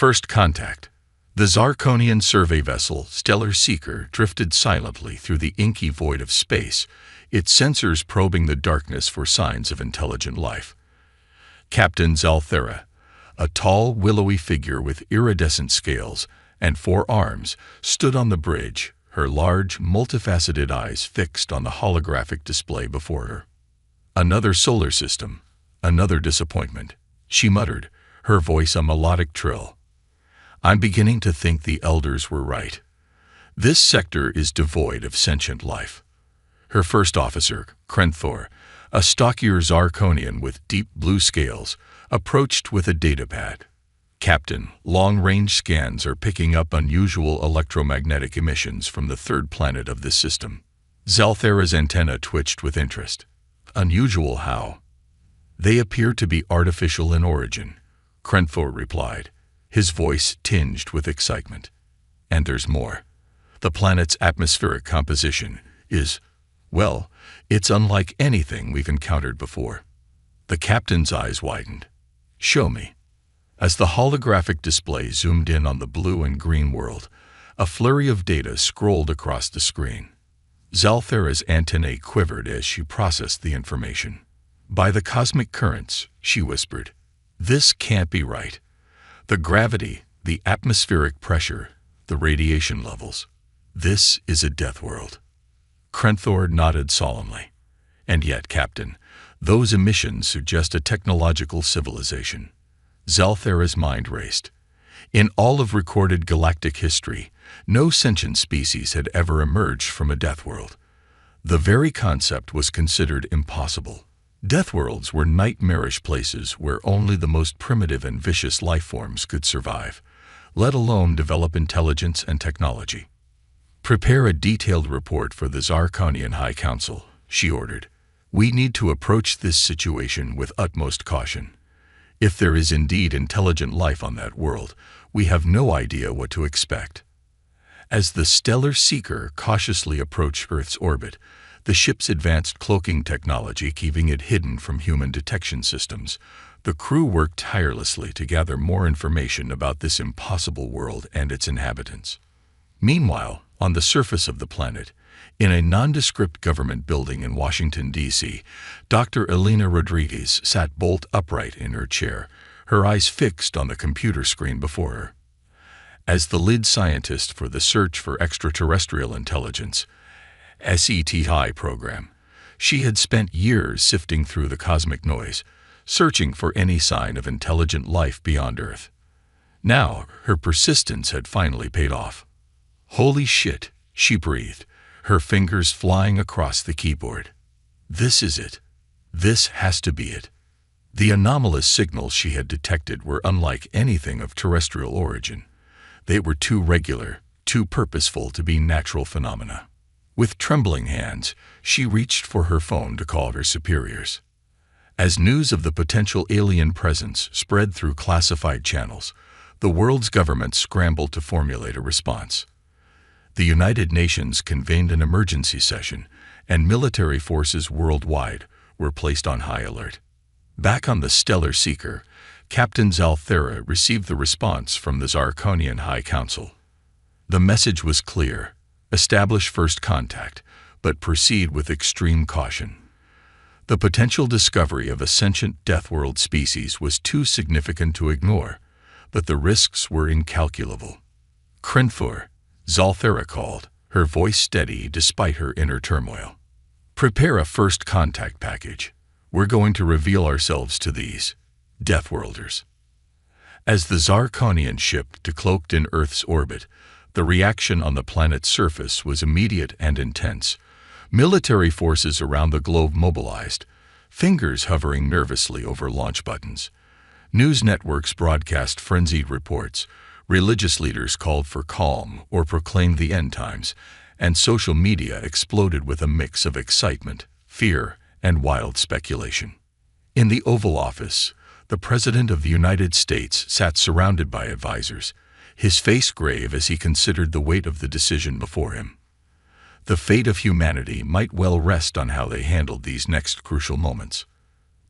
First contact. The Zarkonian survey vessel, Stellar Seeker, drifted silently through the inky void of space, its sensors probing the darkness for signs of intelligent life. Captain Zalthera, a tall, willowy figure with iridescent scales and 4 arms, stood on the bridge, her large, multifaceted eyes fixed on the holographic display before her. Another solar system, another disappointment, she muttered, her voice a melodic trill. I'm beginning to think the elders were right. This sector is devoid of sentient life. Her first officer, Krenthor, a stockier Zarkonian with deep blue scales, approached with a datapad. Captain, long-range scans are picking up unusual electromagnetic emissions from the 3rd planet of this system. Zalthera's antenna twitched with interest. Unusual how? They appear to be artificial in origin, Krenthor replied, his voice tinged with excitement. And there's more. The planet's atmospheric composition is, well, it's unlike anything we've encountered before. The captain's eyes widened. Show me. As the holographic display zoomed in on the blue and green world, a flurry of data scrolled across the screen. Zalthera's antennae quivered as she processed the information. By the cosmic currents, she whispered, this can't be right. The gravity, the atmospheric pressure, the radiation levels. This is a death world. Krenthor nodded solemnly. And yet, Captain, those emissions suggest a technological civilization. Zalthera's mind raced. In all of recorded galactic history, no sentient species had ever emerged from a death world. The very concept was considered impossible. Death worlds were nightmarish places where only the most primitive and vicious life forms could survive, let alone develop intelligence and technology. Prepare a detailed report for the Zarkonian High Council, she ordered. We need to approach this situation with utmost caution. If there is indeed intelligent life on that world, we have no idea what to expect. As the Stellar Seeker cautiously approached Earth's orbit, the ship's advanced cloaking technology keeping it hidden from human detection systems, the crew worked tirelessly to gather more information about this impossible world and its inhabitants. Meanwhile, on the surface of the planet, in a nondescript government building in Washington, D.C., Dr. Elena Rodriguez sat bolt upright in her chair, her eyes fixed on the computer screen before her. As the lead scientist for the Search for Extraterrestrial Intelligence (SETI) program, she had spent years sifting through the cosmic noise, searching for any sign of intelligent life beyond Earth. Now, her persistence had finally paid off. Holy shit, she breathed, her fingers flying across the keyboard. This is it. This has to be it. The anomalous signals she had detected were unlike anything of terrestrial origin. They were too regular, too purposeful to be natural phenomena. With trembling hands, she reached for her phone to call her superiors. As news of the potential alien presence spread through classified channels, the world's governments scrambled to formulate a response. The United Nations convened an emergency session, and military forces worldwide were placed on high alert. Back on the Stellar Seeker, Captain Zalthera received the response from the Zarkonian High Council. The message was clear: establish first contact, but proceed with extreme caution. The potential discovery of a sentient death world species was too significant to ignore, but the risks were incalculable. Krenthor, Zalthera called, her voice steady despite her inner turmoil. Prepare a first contact package. We're going to reveal ourselves to these Deathworlders. As the Zarkonian ship decloaked in Earth's orbit, the reaction on the planet's surface was immediate and intense. Military forces around the globe mobilized, fingers hovering nervously over launch buttons. News networks broadcast frenzied reports, religious leaders called for calm or proclaimed the end times, and social media exploded with a mix of excitement, fear, and wild speculation. In the Oval Office, the President of the United States sat surrounded by advisors, his face grave as he considered the weight of the decision before him. The fate of humanity might well rest on how they handled these next crucial moments.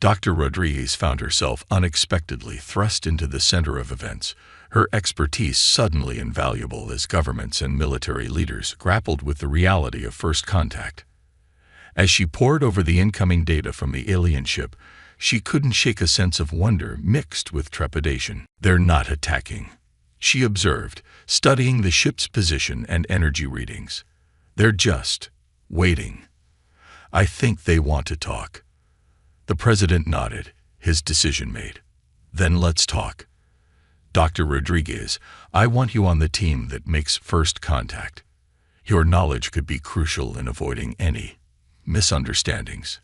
Dr. Rodriguez found herself unexpectedly thrust into the center of events, her expertise suddenly invaluable as governments and military leaders grappled with the reality of first contact. As she pored over the incoming data from the alien ship, she couldn't shake a sense of wonder mixed with trepidation. "They're not attacking," she observed, studying the ship's position and energy readings. "They're just waiting. I think they want to talk." The president nodded, his decision made. "Then let's talk. Dr. Rodriguez, I want you on the team that makes first contact. Your knowledge could be crucial in avoiding any misunderstandings."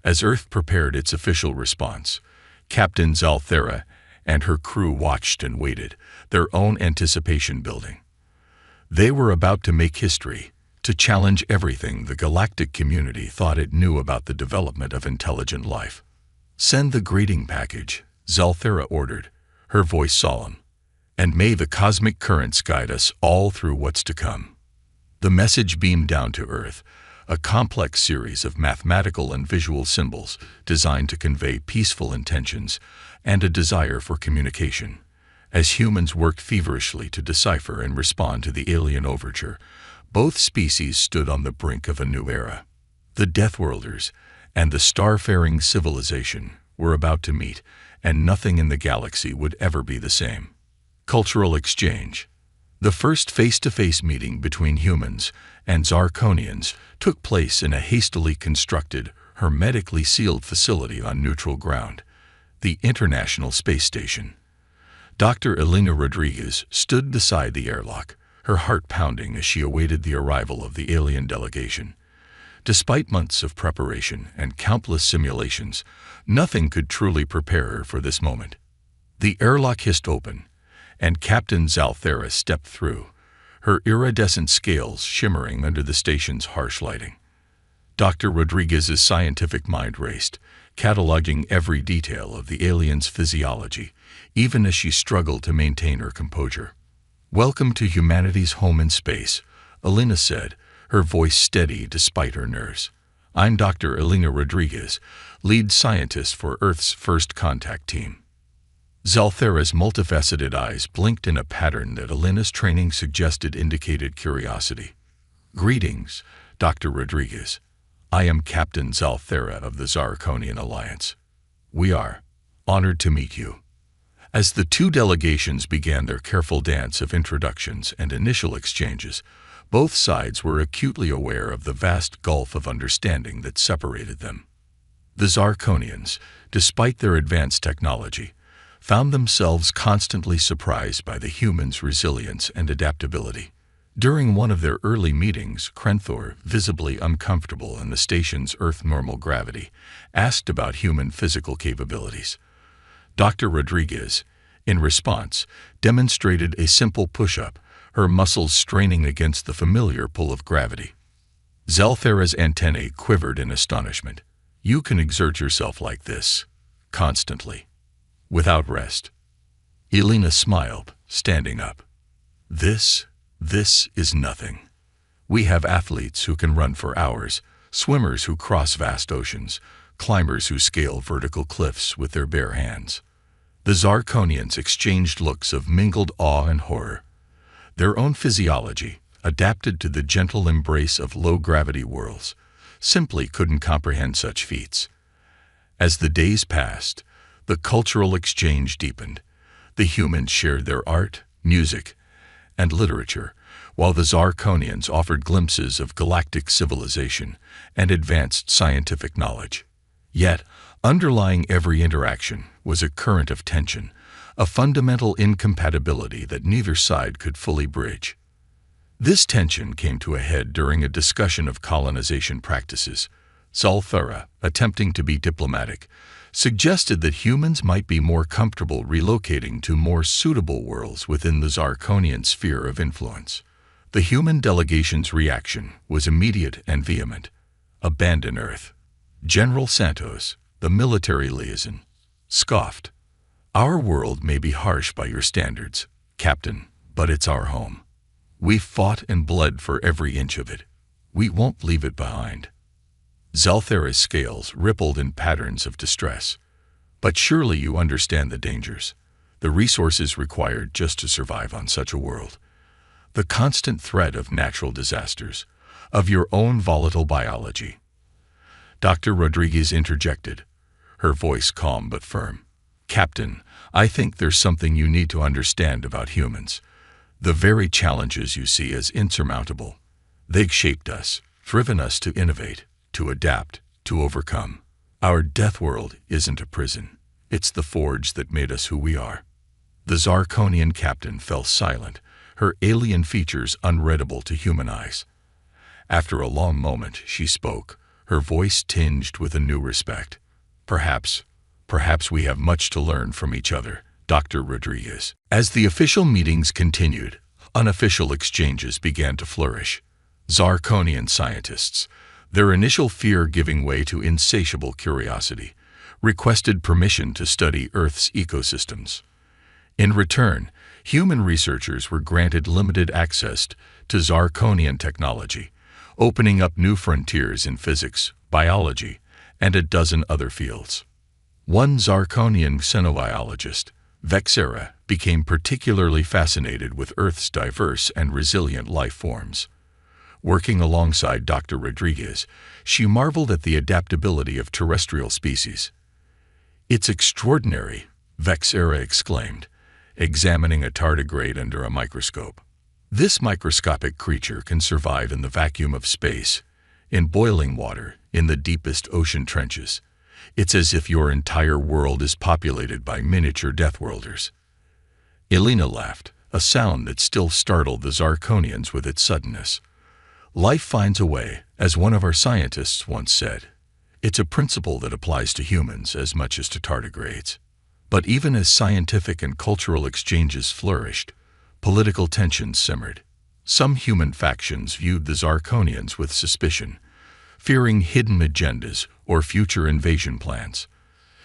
As Earth prepared its official response, Captain Zalthera and her crew watched and waited, their own anticipation building. They were about to make history, to challenge everything the galactic community thought it knew about the development of intelligent life. "Send the greeting package," Zalthera ordered, her voice solemn. "And may the cosmic currents guide us all through what's to come." The message beamed down to Earth, a complex series of mathematical and visual symbols designed to convey peaceful intentions and a desire for communication. As humans worked feverishly to decipher and respond to the alien overture, both species stood on the brink of a new era. The Deathworlders and the star-faring civilization were about to meet, and nothing in the galaxy would ever be the same. Cultural exchange. The first face-to-face meeting between humans and Zarkonians took place in a hastily constructed, hermetically sealed facility on neutral ground, the International Space Station. Dr. Elena Rodriguez stood beside the airlock, her heart pounding as she awaited the arrival of the alien delegation. Despite months of preparation and countless simulations, nothing could truly prepare her for this moment. The airlock hissed open, and Captain Zalthera stepped through, her iridescent scales shimmering under the station's harsh lighting. Dr. Rodriguez's scientific mind raced, cataloging every detail of the alien's physiology, even as she struggled to maintain her composure. "Welcome to humanity's home in space," Elena said, her voice steady despite her nerves. "I'm Dr. Elena Rodriguez, lead scientist for Earth's first contact team." Zalthera's multifaceted eyes blinked in a pattern that Elena's training suggested indicated curiosity. "Greetings, Dr. Rodriguez. I am Captain Zalthera of the Zarkonian Alliance. We are honored to meet you." As the two delegations began their careful dance of introductions and initial exchanges, both sides were acutely aware of the vast gulf of understanding that separated them. The Zarkonians, despite their advanced technology, found themselves constantly surprised by the humans' resilience and adaptability. During one of their early meetings, Krenthor, visibly uncomfortable in the station's Earth-normal gravity, asked about human physical capabilities. Dr. Rodriguez, in response, demonstrated a simple push-up, her muscles straining against the familiar pull of gravity. Zalthera's antennae quivered in astonishment. "You can exert yourself like this, constantly, without rest." Elena smiled, standing up. This is nothing. We have athletes who can run for hours, swimmers who cross vast oceans, climbers who scale vertical cliffs with their bare hands." The Zarkonians exchanged looks of mingled awe and horror. Their own physiology, adapted to the gentle embrace of low-gravity worlds, simply couldn't comprehend such feats. As the days passed, the cultural exchange deepened. The humans shared their art, music, and literature, while the Zarkonians offered glimpses of galactic civilization and advanced scientific knowledge. Yet, underlying every interaction was a current of tension, a fundamental incompatibility that neither side could fully bridge. This tension came to a head during a discussion of colonization practices. Zalthera, attempting to be diplomatic, suggested that humans might be more comfortable relocating to more suitable worlds within the Zarkonian sphere of influence. The human delegation's reaction was immediate and vehement. "Abandon Earth." General Santos, the military liaison, scoffed. "Our world may be harsh by your standards, Captain, but it's our home. We've fought and bled for every inch of it. We won't leave it behind." Zalthera's scales rippled in patterns of distress. "But surely you understand the dangers. the resources required just to survive on such a world, the constant threat of natural disasters, of your own volatile biology. Dr. Rodriguez interjected, her voice calm but firm. Captain, I think there's something you need to understand about humans. The very challenges you see as insurmountable. They've shaped us, driven us to innovate, to adapt, to overcome. Our death world isn't a prison. It's the forge that made us who we are. The Zarkonian captain fell silent, her alien features unreadable to human eyes. After a long moment, she spoke, her voice tinged with a new respect. Perhaps we have much to learn from each other, Dr. Rodriguez. As the official meetings continued, unofficial exchanges began to flourish. Zarkonian scientists, their initial fear giving way to insatiable curiosity, requested permission to study Earth's ecosystems. In return, human researchers were granted limited access to Zarkonian technology, opening up new frontiers in physics, biology, and a dozen other fields. One Zarkonian xenobiologist, Vexera, became particularly fascinated with Earth's diverse and resilient life forms. Working alongside Dr. Rodriguez, she marveled at the adaptability of terrestrial species. "It's extraordinary," Vexera exclaimed, examining a tardigrade under a microscope. "This microscopic creature can survive in the vacuum of space, in boiling water, in the deepest ocean trenches. It's as if your entire world is populated by miniature Deathworlders." Elena laughed, a sound that still startled the Zarkonians with its suddenness. "Life finds a way," as one of our scientists once said. It's a principle that applies to humans as much as to tardigrades. But even as scientific and cultural exchanges flourished, political tensions simmered. Some human factions viewed the Zarkonians with suspicion, fearing hidden agendas or future invasion plans.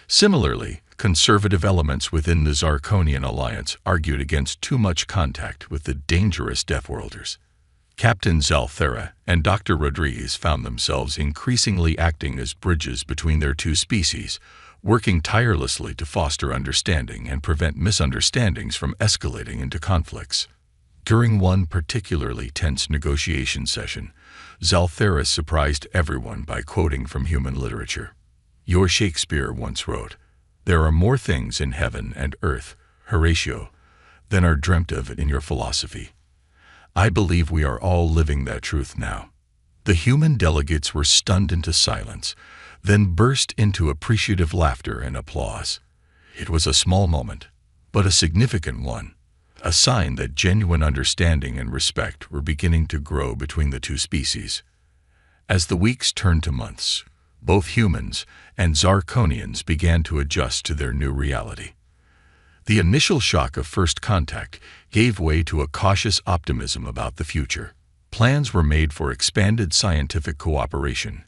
Similarly, conservative elements within the Zarkonian alliance argued against too much contact with the dangerous Deathworlders. Captain Zalthera and Dr. Rodriguez found themselves increasingly acting as bridges between their two species, working tirelessly to foster understanding and prevent misunderstandings from escalating into conflicts. During one particularly tense negotiation session, Zalthera surprised everyone by quoting from human literature. "Your Shakespeare once wrote, 'There are more things in heaven and earth, Horatio, than are dreamt of in your philosophy.' I believe we are all living that truth now." The human delegates were stunned into silence, then burst into appreciative laughter and applause. It was a small moment, but a significant one, a sign that genuine understanding and respect were beginning to grow between the two species. As the weeks turned to months, both humans and Zarkonians began to adjust to their new reality. The initial shock of first contact gave way to a cautious optimism about the future. Plans were made for expanded scientific cooperation,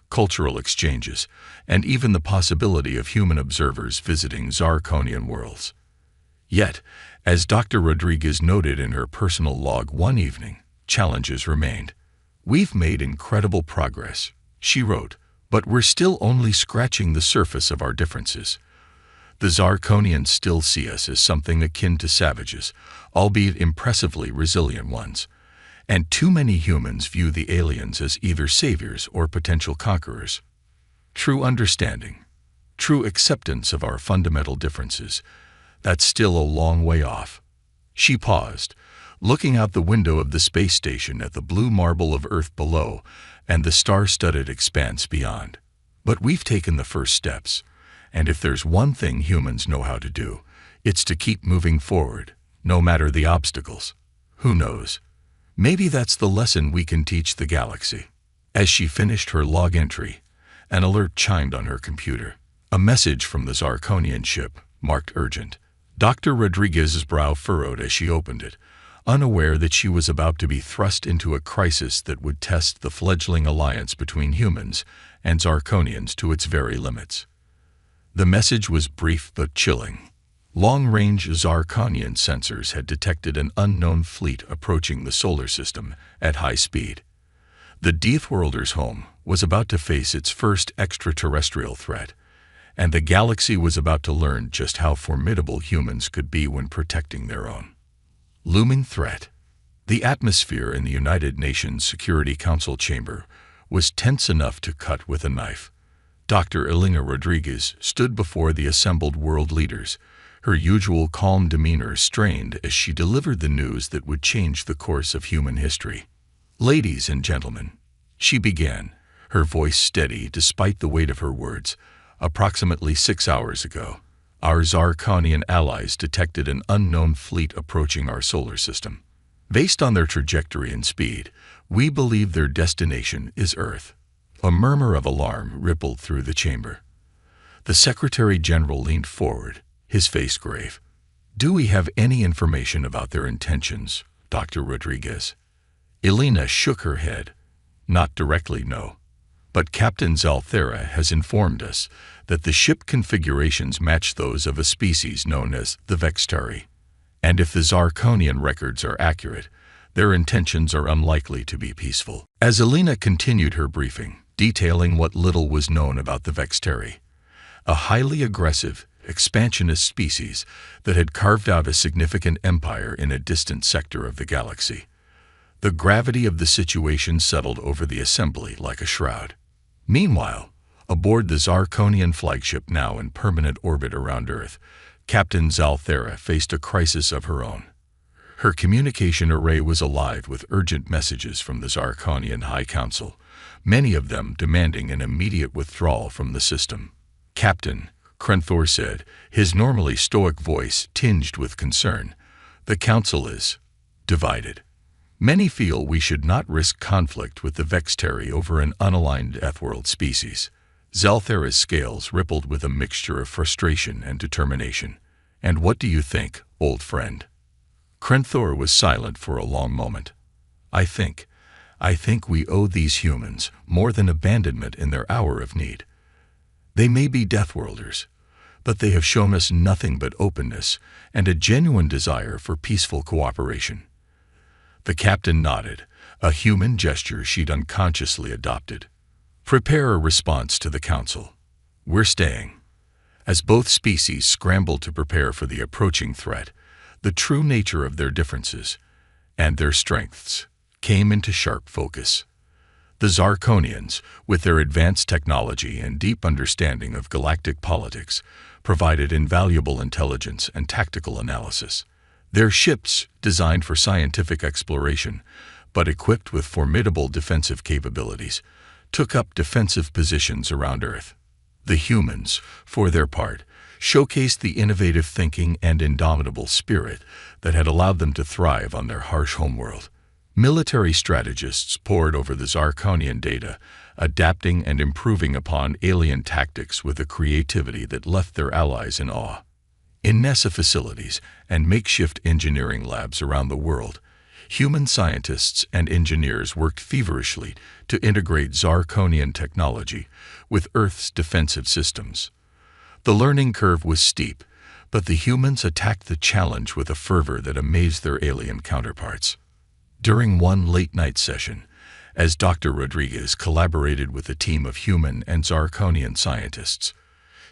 cultural exchanges, and even the possibility of human observers visiting Zarkonian worlds. Yet, as Dr. Rodriguez noted in her personal log one evening, challenges remained. "We've made incredible progress," she wrote, "but we're still only scratching the surface of our differences. The Zarkonians still see us as something akin to savages, albeit impressively resilient ones, and too many humans view the aliens as either saviors or potential conquerors. True understanding, true acceptance of our fundamental differences, that's still a long way off." She paused, looking out the window of the space station at the blue marble of Earth below and the star-studded expanse beyond. "But we've taken the first steps. And if there's one thing humans know how to do, it's to keep moving forward, no matter the obstacles. Who knows? Maybe that's the lesson we can teach the galaxy." As she finished her log entry, an alert chimed on her computer. A message from the Zarkonian ship, marked urgent. Dr. Rodriguez's brow furrowed as she opened it, unaware that she was about to be thrust into a crisis that would test the fledgling alliance between humans and Zarkonians to its very limits. The message was brief but chilling. Long-range Zarkonian sensors had detected an unknown fleet approaching the solar system at high speed. The Deathworlders' home was about to face its first extraterrestrial threat, and the galaxy was about to learn just how formidable humans could be when protecting their own. Looming threat. The atmosphere in the United Nations Security Council chamber was tense enough to cut with a knife. Dr. Elena Rodriguez stood before the assembled world leaders, her usual calm demeanor strained as she delivered the news that would change the course of human history. "Ladies and gentlemen," she began, her voice steady despite the weight of her words, "approximately 6 hours ago, our Zarkonian allies detected an unknown fleet approaching our solar system. Based on their trajectory and speed, we believe their destination is Earth." A murmur of alarm rippled through the chamber. The Secretary General leaned forward, his face grave. "Do we have any information about their intentions, Dr. Rodriguez?" Elena shook her head. "Not directly, no. But Captain Zalthera has informed us that the ship configurations match those of a species known as the Vextari. And if the Zarkonian records are accurate, their intentions are unlikely to be peaceful." As Elena continued her briefing, detailing what little was known about the Vextari, a highly aggressive, expansionist species that had carved out a significant empire in a distant sector of the galaxy, the gravity of the situation settled over the assembly like a shroud. Meanwhile, aboard the Zarkonian flagship now in permanent orbit around Earth, Captain Zalthera faced a crisis of her own. Her communication array was alive with urgent messages from the Zarkonian High Council, many of them demanding an immediate withdrawal from the system. "Captain," Krenthor said, his normally stoic voice tinged with concern, "the Council is divided. Many feel we should not risk conflict with the Vextari over an unaligned Deathworld species." Zalthera's scales rippled with a mixture of frustration and determination. "And what do you think, old friend?" Krenthor was silent for a long moment. I think we owe these humans more than abandonment in their hour of need. They may be Deathworlders, but they have shown us nothing but openness and a genuine desire for peaceful cooperation." The captain nodded, a human gesture she'd unconsciously adopted. "Prepare a response to the Council. We're staying." As both species scrambled to prepare for the approaching threat, the true nature of their differences and their strengths came into sharp focus. The Zarkonians, with their advanced technology and deep understanding of galactic politics, provided invaluable intelligence and tactical analysis. Their ships, designed for scientific exploration, but equipped with formidable defensive capabilities, took up defensive positions around Earth. The humans, for their part, showcased the innovative thinking and indomitable spirit that had allowed them to thrive on their harsh homeworld. Military strategists pored over the Zarkonian data, adapting and improving upon alien tactics with a creativity that left their allies in awe. In NASA facilities and makeshift engineering labs around the world, human scientists and engineers worked feverishly to integrate Zarkonian technology with Earth's defensive systems. The learning curve was steep, but the humans attacked the challenge with a fervor that amazed their alien counterparts. During one late-night session, as Dr. Rodriguez collaborated with a team of human and Zarkonian scientists,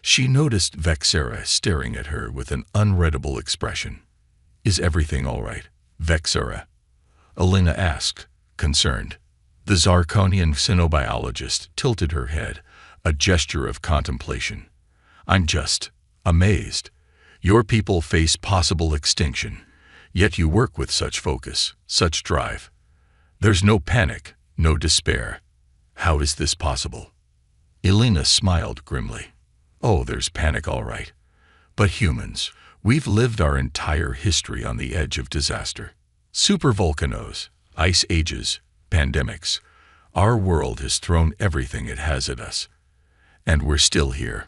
she noticed Vexera staring at her with an unreadable expression. "Is everything all right, Vexera?" Elena asked, concerned. The Zarkonian xenobiologist tilted her head, a gesture of contemplation. "I'm just amazed. Your people face possible extinction, yet you work with such focus, such drive. There's no panic, no despair. How is this possible?" Elena smiled grimly. "Oh, there's panic all right. But humans, we've lived our entire history on the edge of disaster. Supervolcanoes, ice ages, pandemics. Our world has thrown everything it has at us. And we're still here.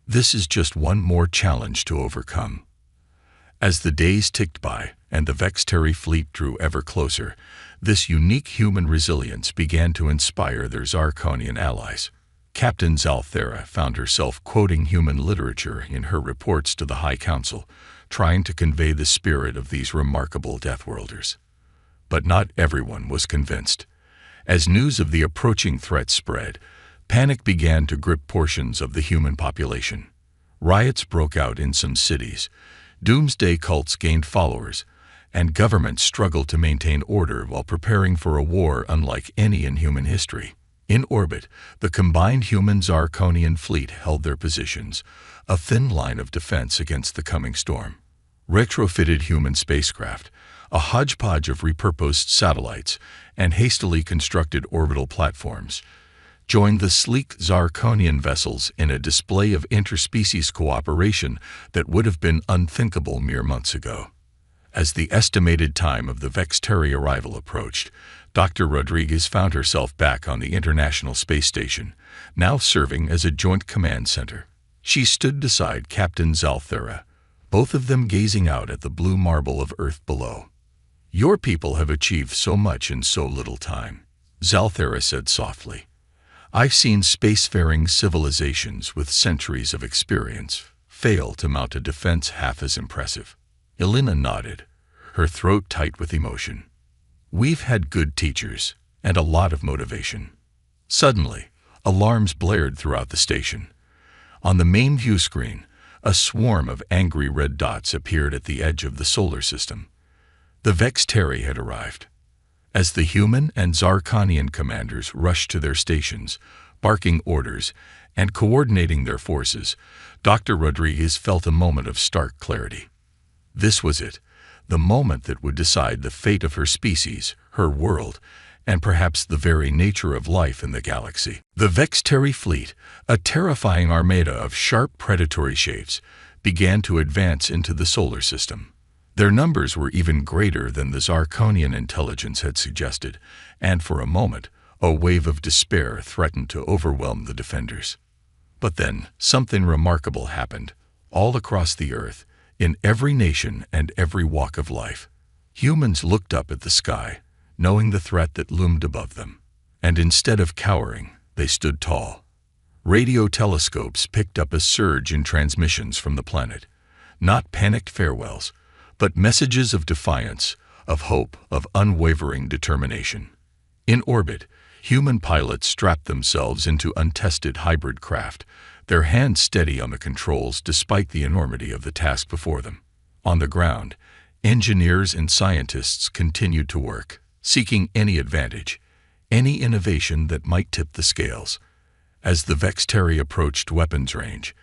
This is just one more challenge to overcome." As the days ticked by and the Vextari fleet drew ever closer, this unique human resilience began to inspire their Zarkonian allies. Captain Zalthera found herself quoting human literature in her reports to the High Council, trying to convey the spirit of these remarkable Deathworlders. But not everyone was convinced. As news of the approaching threat spread, panic began to grip portions of the human population. Riots broke out in some cities, doomsday cults gained followers, and governments struggled to maintain order while preparing for a war unlike any in human history. In orbit, the combined human-Zarkonian fleet held their positions, a thin line of defense against the coming storm. Retrofitted human spacecraft, a hodgepodge of repurposed satellites, and hastily constructed orbital platforms, joined the sleek Zarkonian vessels in a display of interspecies cooperation that would have been unthinkable mere months ago. As the estimated time of the Vexteri arrival approached, Dr. Rodriguez found herself back on the International Space Station, now serving as a joint command center. She stood beside Captain Zalthera, both of them gazing out at the blue marble of Earth below. "Your people have achieved so much in so little time," Zalthera said softly. "I've seen spacefaring civilizations with centuries of experience fail to mount a defense half as impressive." Elena nodded, her throat tight with emotion. "We've had good teachers and a lot of motivation." Suddenly, alarms blared throughout the station. On the main view screen, a swarm of angry red dots appeared at the edge of the solar system. The Vexteri had arrived. As the human and Zarkonian commanders rushed to their stations, barking orders and coordinating their forces, Dr. Rodriguez felt a moment of stark clarity. This was it, the moment that would decide the fate of her species, her world, and perhaps the very nature of life in the galaxy. The Vexteri fleet, a terrifying armada of sharp predatory shapes, began to advance into the solar system. Their numbers were even greater than the Zarkonian intelligence had suggested, and for a moment, a wave of despair threatened to overwhelm the defenders. But then, something remarkable happened, all across the Earth, in every nation and every walk of life. Humans looked up at the sky, knowing the threat that loomed above them. And instead of cowering, they stood tall. Radio telescopes picked up a surge in transmissions from the planet. Not panicked farewells, but messages of defiance, of hope, of unwavering determination. In orbit, human pilots strapped themselves into untested hybrid craft, their hands steady on the controls despite the enormity of the task before them. On the ground, engineers and scientists continued to work, seeking any advantage, any innovation that might tip the scales. As the Vexteri approached weapons range,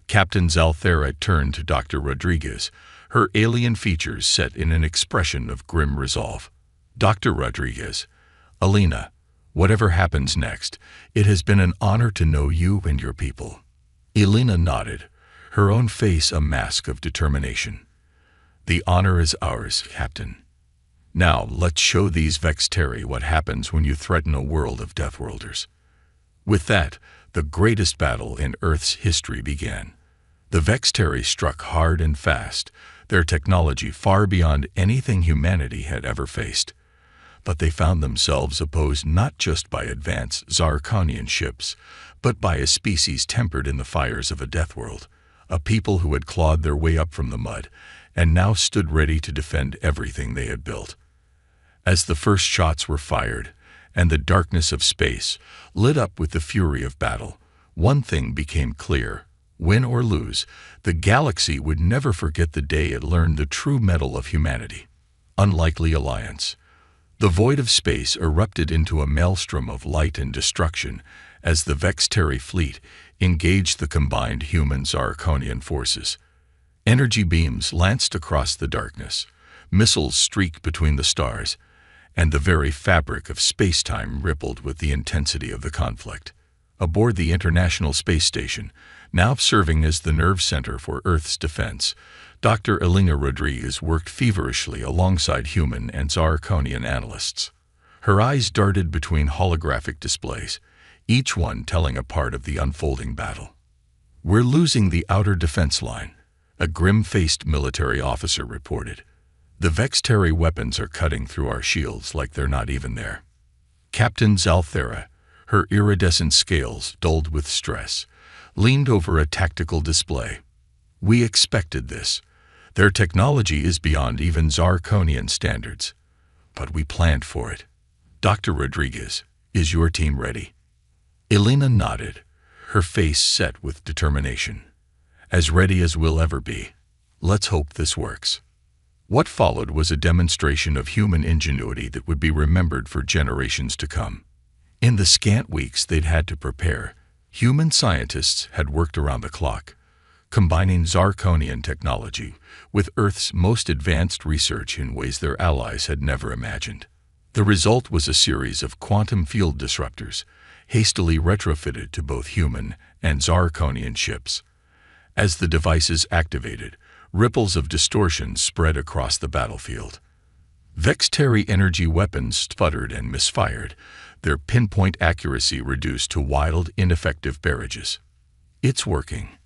Captain Zalthera turned to Dr. Rodriguez, her alien features set in an expression of grim resolve. "Dr. Rodriguez, Elena, whatever happens next, it has been an honor to know you and your people." Elena nodded, her own face a mask of determination. "The honor is ours, Captain. Now let's show these Vexteri what happens when you threaten a world of Deathworlders." With that, the greatest battle in Earth's history began. The Vexteri struck hard and fast, their technology far beyond anything humanity had ever faced. But they found themselves opposed not just by advanced Zarkonian ships, but by a species tempered in the fires of a deathworld, a people who had clawed their way up from the mud and now stood ready to defend everything they had built. As the first shots were fired, and the darkness of space lit up with the fury of battle, one thing became clear: win or lose, the galaxy would never forget the day it learned the true mettle of humanity. Unlikely alliance. The void of space erupted into a maelstrom of light and destruction as the Vexteri fleet engaged the combined human-Zarkonian forces. Energy beams lanced across the darkness, missiles streaked between the stars, and the very fabric of space-time rippled with the intensity of the conflict. Aboard the International Space Station, now serving as the nerve center for Earth's defense, Dr. Elena Rodriguez worked feverishly alongside human and Zarkonian analysts. Her eyes darted between holographic displays, each one telling a part of the unfolding battle. "We're losing the outer defense line," a grim-faced military officer reported. "The Vexteri weapons are cutting through our shields like they're not even there." Captain Zalthera, her iridescent scales dulled with stress, leaned over a tactical display. "We expected this. Their technology is beyond even Zarkonian standards. But we planned for it. Dr. Rodriguez, is your team ready?" Elena nodded, her face set with determination. As ready as we'll ever be. Let's hope this works. What followed was a demonstration of human ingenuity that would be remembered for generations to come. In the scant weeks they'd had to prepare, human scientists had worked around the clock, combining Zarkonian technology with Earth's most advanced research in ways their allies had never imagined. The result was a series of quantum field disruptors, hastily retrofitted to both human and Zarkonian ships. As the devices activated, ripples of distortion spread across the battlefield. Vextari energy weapons sputtered and misfired, their pinpoint accuracy reduced to wild, ineffective barrages. "It's working,"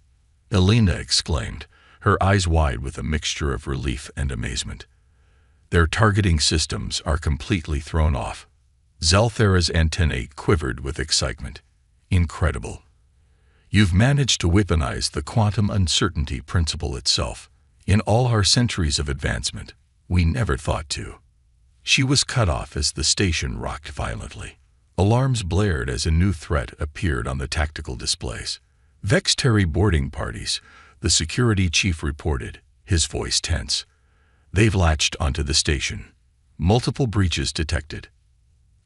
Elena exclaimed, her eyes wide with a mixture of relief and amazement. "Their targeting systems are completely thrown off." Zalthara's antennae quivered with excitement. "Incredible. You've managed to weaponize the quantum uncertainty principle itself. In all our centuries of advancement, we never thought to." She was cut off as the station rocked violently. Alarms blared as a new threat appeared on the tactical displays. "Vextari boarding parties," the security chief reported, his voice tense. "They've latched onto the station. Multiple breaches detected."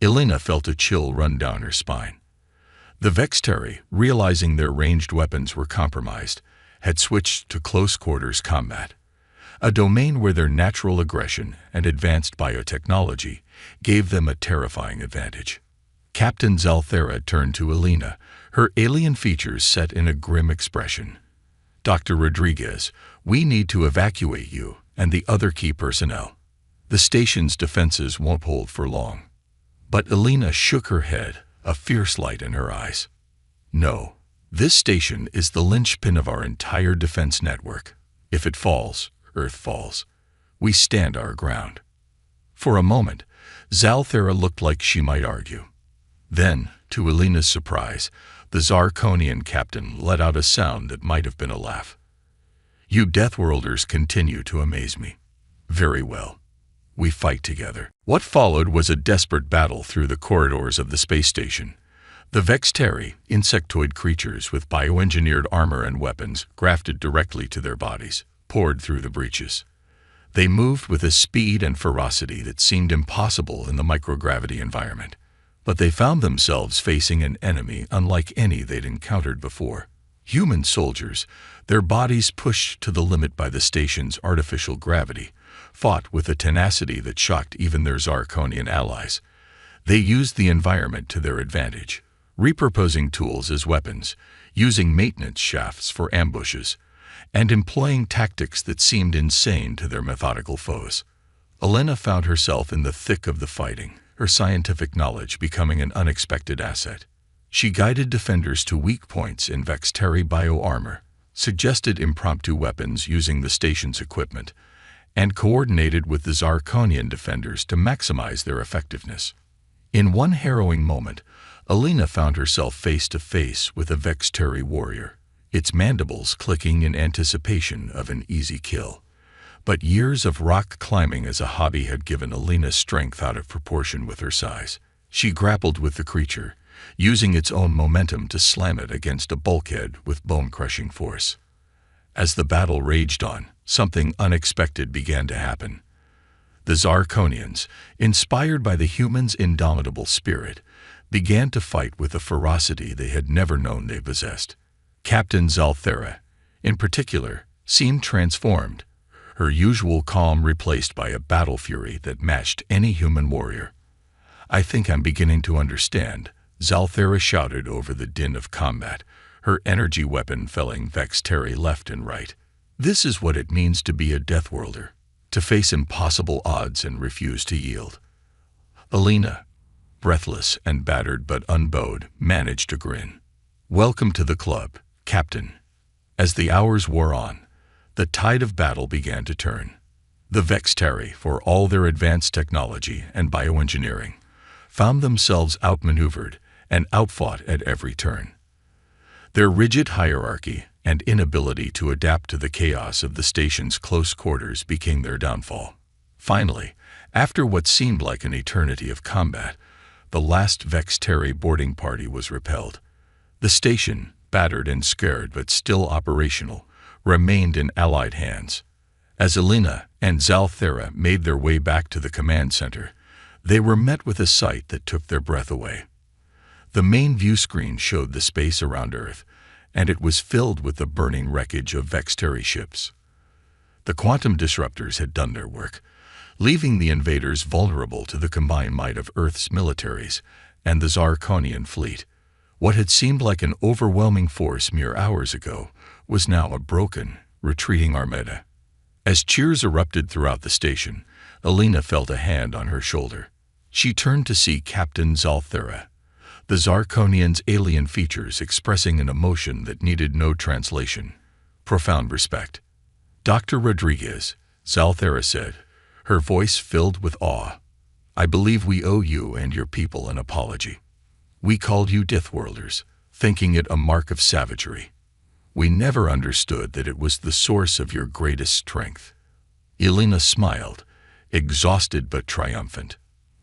Elena felt a chill run down her spine. The Vextari, realizing their ranged weapons were compromised, had switched to close-quarters combat, a domain where their natural aggression and advanced biotechnology gave them a terrifying advantage. Captain Zalthara turned to Elena, her alien features set in a grim expression. "Dr. Rodriguez, we need to evacuate you and the other key personnel. The station's defenses won't hold for long." But Elena shook her head, a fierce light in her eyes. "No, this station is the linchpin of our entire defense network. If it falls, Earth falls. We stand our ground." For a moment, Zalthara looked like she might argue. Then, to Elena's surprise, the Zarkonian captain let out a sound that might have been a laugh. "You Deathworlders continue to amaze me. Very well. We fight together." What followed was a desperate battle through the corridors of the space station. The Vextari, insectoid creatures with bioengineered armor and weapons grafted directly to their bodies, poured through the breaches. They moved with a speed and ferocity that seemed impossible in the microgravity environment. But they found themselves facing an enemy unlike any they'd encountered before. Human soldiers, their bodies pushed to the limit by the station's artificial gravity, fought with a tenacity that shocked even their Zarkonian allies. They used the environment to their advantage, repurposing tools as weapons, using maintenance shafts for ambushes, and employing tactics that seemed insane to their methodical foes. Elena found herself in the thick of the fighting, her scientific knowledge becoming an unexpected asset. She guided defenders to weak points in Vextari bioarmor, suggested impromptu weapons using the station's equipment, and coordinated with the Zarkonian defenders to maximize their effectiveness. In one harrowing moment, Elena found herself face to face with a Vextari warrior, its mandibles clicking in anticipation of an easy kill. But years of rock climbing as a hobby had given Elena strength out of proportion with her size. She grappled with the creature, using its own momentum to slam it against a bulkhead with bone-crushing force. As the battle raged on, something unexpected began to happen. The Zarkonians, inspired by the humans' indomitable spirit, began to fight with a ferocity they had never known they possessed. Captain Zalthara, in particular, seemed transformed, her usual calm replaced by a battle fury that matched any human warrior. "I think I'm beginning to understand," Zalthara shouted over the din of combat, her energy weapon felling Vextari left and right. "This is what it means to be a Deathworlder, to face impossible odds and refuse to yield." Elena, breathless and battered but unbowed, managed to grin. "Welcome to the club, Captain." As the hours wore on, the tide of battle began to turn. The Vextari, for all their advanced technology and bioengineering, found themselves outmaneuvered and outfought at every turn. Their rigid hierarchy and inability to adapt to the chaos of the station's close quarters became their downfall. Finally, after what seemed like an eternity of combat, the last Vextari boarding party was repelled. The station, battered and scared but still operational, remained in Allied hands. As Elena and Zalthera made their way back to the command center, they were met with a sight that took their breath away. The main view screen showed the space around Earth, and it was filled with the burning wreckage of Vexteri ships. The quantum disruptors had done their work, leaving the invaders vulnerable to the combined might of Earth's militaries and the Zarkonian fleet. What had seemed like an overwhelming force mere hours ago was now a broken, retreating armada. As cheers erupted throughout the station, Elena felt a hand on her shoulder. She turned to see Captain Zalthera, the Zarkonian's alien features expressing an emotion that needed no translation. Profound respect. "Dr. Rodriguez," Zalthera said, her voice filled with awe. "I believe we owe you and your people an apology. We called you Deathworlders, thinking it a mark of savagery. We never understood that it was the source of your greatest strength." Elena smiled, exhausted but triumphant.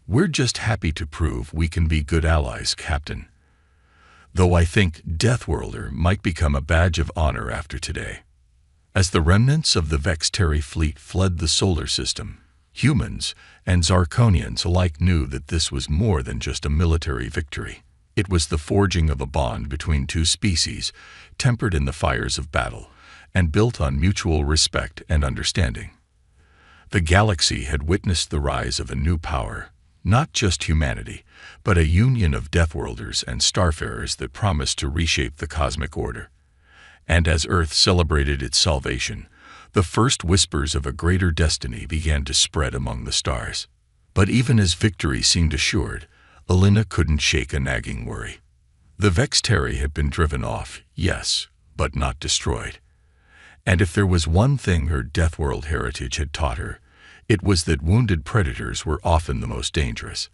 "We're just happy to prove we can be good allies, Captain. Though I think Deathworlder might become a badge of honor after today." As the remnants of the Vexteri fleet fled the solar system, humans and Zarkonians alike knew that this was more than just a military victory. It was the forging of a bond between two species, tempered in the fires of battle, and built on mutual respect and understanding. The galaxy had witnessed the rise of a new power, not just humanity, but a union of Deathworlders and Starfarers that promised to reshape the cosmic order. And as Earth celebrated its salvation, the first whispers of a greater destiny began to spread among the stars. But even as victory seemed assured, Elena couldn't shake a nagging worry. The Vexteri had been driven off, yes, but not destroyed. And if there was one thing her Deathworld heritage had taught her, it was that wounded predators were often the most dangerous.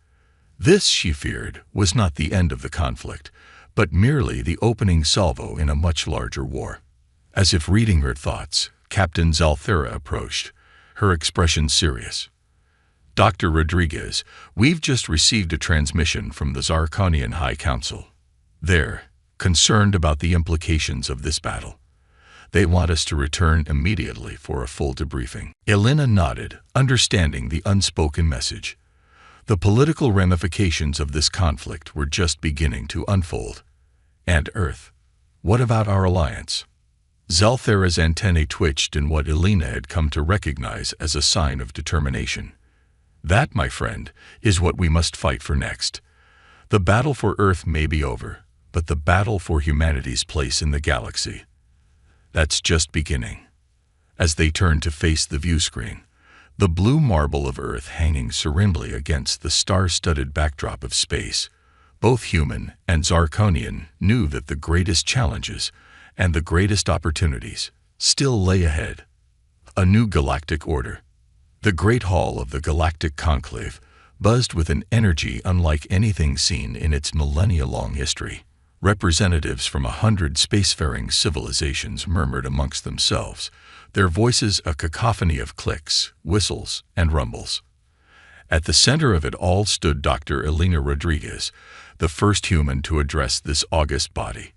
This, she feared, was not the end of the conflict, but merely the opening salvo in a much larger war. As if reading her thoughts, Captain Zalthera approached, her expression serious. "Dr. Rodriguez, we've just received a transmission from the Zarkonian High Council. They're concerned about the implications of this battle. They want us to return immediately for a full debriefing." Elena nodded, understanding the unspoken message. The political ramifications of this conflict were just beginning to unfold. And Earth? What about our alliance? Zalthera's antennae twitched in what Elena had come to recognize as a sign of determination. "That, my friend, is what we must fight for next. The battle for Earth may be over, but the battle for humanity's place in the galaxy, that's just beginning." As they turned to face the view screen, the blue marble of Earth hanging serenely against the star-studded backdrop of space, both human and Zarkonian knew that the greatest challenges and the greatest opportunities still lay ahead. A new galactic order. The great hall of the Galactic Conclave buzzed with an energy unlike anything seen in its millennia-long history. Representatives from 100 spacefaring civilizations murmured amongst themselves, their voices a cacophony of clicks, whistles, and rumbles. At the center of it all stood Dr. Elena Rodriguez, the first human to address this august body.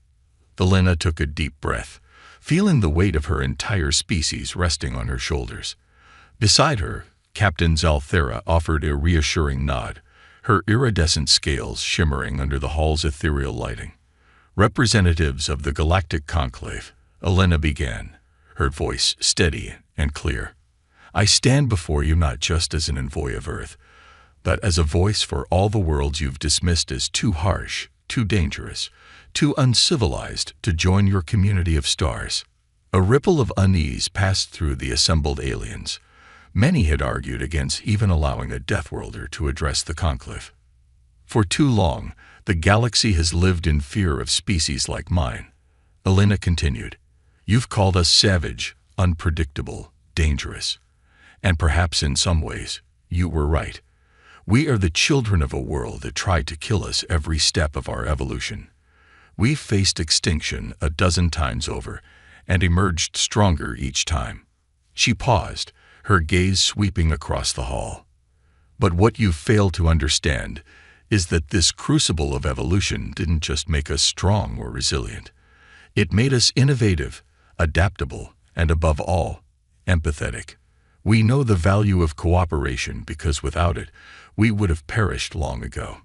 Elena took a deep breath, feeling the weight of her entire species resting on her shoulders. Beside her, Captain Zalthera offered a reassuring nod, her iridescent scales shimmering under the hall's ethereal lighting. "Representatives of the Galactic Conclave," Elena began, her voice steady and clear. "I stand before you not just as an envoy of Earth, but as a voice for all the worlds you've dismissed as too harsh, too dangerous, too uncivilized to join your community of stars." A ripple of unease passed through the assembled aliens. Many had argued against even allowing a Deathworlder to address the conclave. "For too long, the galaxy has lived in fear of species like mine," Elena continued. "You've called us savage, unpredictable, dangerous. And perhaps in some ways, you were right. We are the children of a world that tried to kill us every step of our evolution. We've faced extinction a dozen times over and emerged stronger each time." She paused, her gaze sweeping across the hall. "But what you fail to understand is that this crucible of evolution didn't just make us strong or resilient. It made us innovative, adaptable, and above all, empathetic. We know the value of cooperation because without it, we would have perished long ago.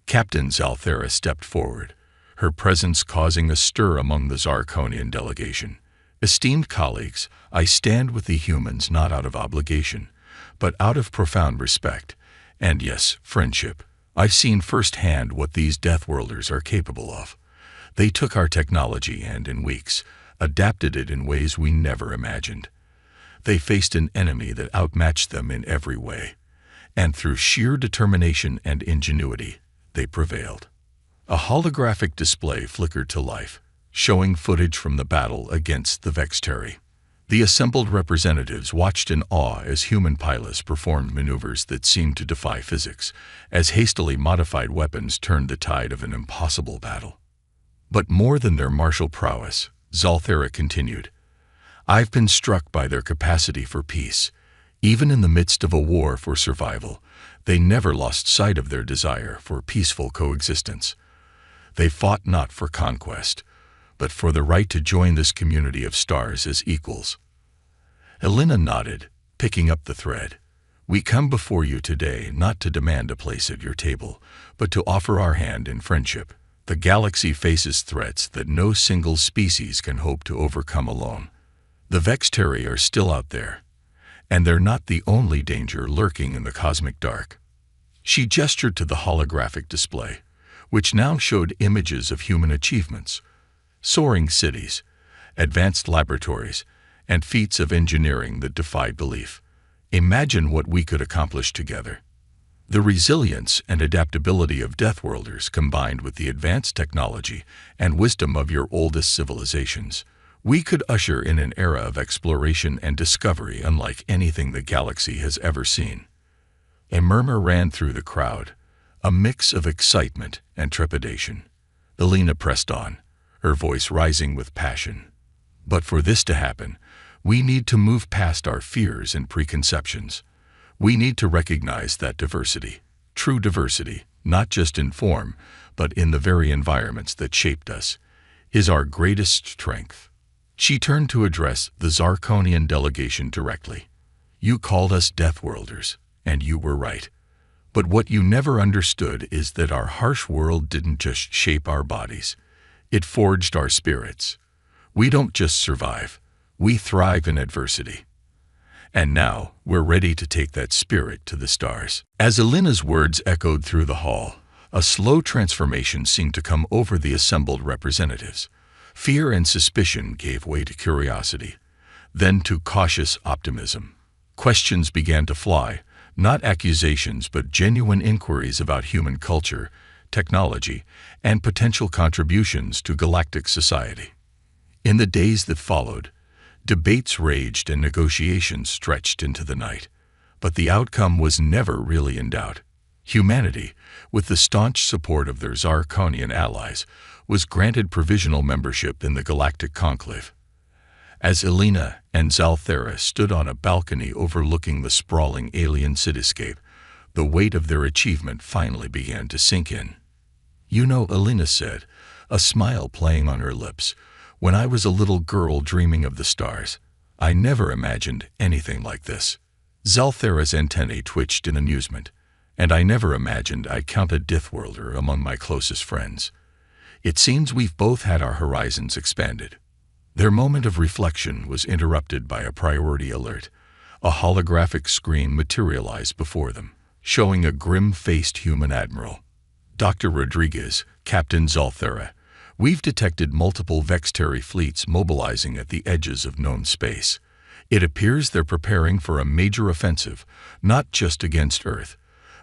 Captain Zalthera stepped forward, her presence causing a stir among the Zarkonian delegation. Esteemed colleagues, I stand with the humans not out of obligation, but out of profound respect, and yes, friendship. I've seen firsthand what these Deathworlders are capable of. They took our technology and, in weeks, adapted it in ways we never imagined. They faced an enemy that outmatched them in every way, and through sheer determination and ingenuity, they prevailed. A holographic display flickered to life, showing footage from the battle against the Vexteri. The assembled representatives watched in awe as human pilots performed maneuvers that seemed to defy physics, as hastily modified weapons turned the tide of an impossible battle. But more than their martial prowess, Zalthera continued, I've been struck by their capacity for peace. Even in the midst of a war for survival, they never lost sight of their desire for peaceful coexistence. They fought not for conquest, but for the right to join this community of stars as equals. Elena nodded, picking up the thread. We come before you today not to demand a place at your table, but to offer our hand in friendship. The galaxy faces threats that no single species can hope to overcome alone. The Vexteri are still out there, and they're not the only danger lurking in the cosmic dark. She gestured to the holographic display, which now showed images of human achievements, soaring cities, advanced laboratories, and feats of engineering that defied belief. Imagine what we could accomplish together. The resilience and adaptability of Deathworlders combined with the advanced technology and wisdom of your oldest civilizations, we could usher in an era of exploration and discovery unlike anything the galaxy has ever seen. A murmur ran through the crowd, a mix of excitement and trepidation. Elena pressed on, her voice rising with passion. But for this to happen, we need to move past our fears and preconceptions. We need to recognize that diversity, true diversity, not just in form, but in the very environments that shaped us, is our greatest strength. She turned to address the Zarkonian delegation directly. You called us Deathworlders, and you were right. But what you never understood is that our harsh world didn't just shape our bodies. It forged our spirits. We don't just survive. We thrive in adversity. And now, we're ready to take that spirit to the stars. As Elena's words echoed through the hall, a slow transformation seemed to come over the assembled representatives. Fear and suspicion gave way to curiosity, then to cautious optimism. Questions began to fly, not accusations but genuine inquiries about human culture, technology, and potential contributions to galactic society. In the days that followed, debates raged and negotiations stretched into the night, but the outcome was never really in doubt. Humanity, with the staunch support of their Zarkonian allies, was granted provisional membership in the Galactic Conclave. As Elena and Zalthera stood on a balcony overlooking the sprawling alien cityscape, the weight of their achievement finally began to sink in. You know, Elena said, a smile playing on her lips, when I was a little girl dreaming of the stars, I never imagined anything like this. Zalthera's antennae twitched in amusement, and I never imagined I'd count a Deathworlder among my closest friends. It seems we've both had our horizons expanded. Their moment of reflection was interrupted by a priority alert. A holographic screen materialized before them, showing a grim-faced human admiral. Dr. Rodriguez, Captain Zalthera, we've detected multiple Vexteri fleets mobilizing at the edges of known space. It appears they're preparing for a major offensive, not just against Earth,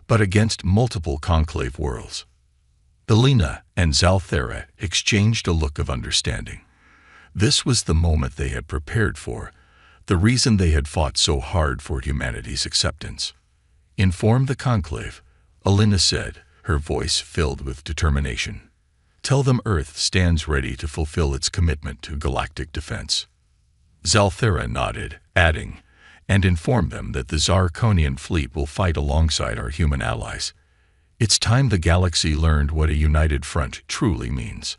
but against multiple conclave worlds. Elena and Zalthera exchanged a look of understanding. This was the moment they had prepared for, the reason they had fought so hard for humanity's acceptance. Inform the conclave, Elena said, her voice filled with determination. Tell them Earth stands ready to fulfill its commitment to galactic defense. Zalthera nodded, adding, and inform them that the Zarkonian fleet will fight alongside our human allies. It's time the galaxy learned what a united front truly means.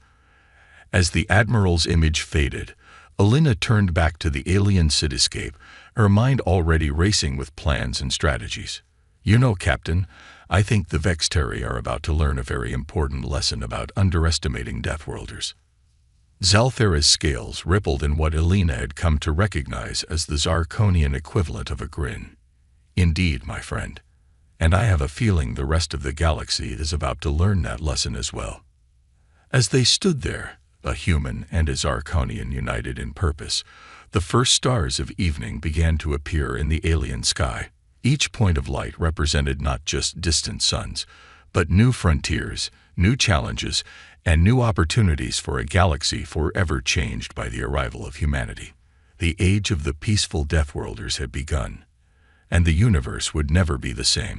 As the Admiral's image faded, Alina turned back to the alien cityscape, her mind already racing with plans and strategies. You know, Captain, I think the Vexteri are about to learn a very important lesson about underestimating Deathworlders. Zalthera's scales rippled in what Alina had come to recognize as the Zarkonian equivalent of a grin. Indeed, my friend. And I have a feeling the rest of the galaxy is about to learn that lesson as well. As they stood there, a human and a Zarkonian united in purpose, the first stars of evening began to appear in the alien sky. Each point of light represented not just distant suns, but new frontiers, new challenges, and new opportunities for a galaxy forever changed by the arrival of humanity. The age of the peaceful Deathworlders had begun, and the universe would never be the same.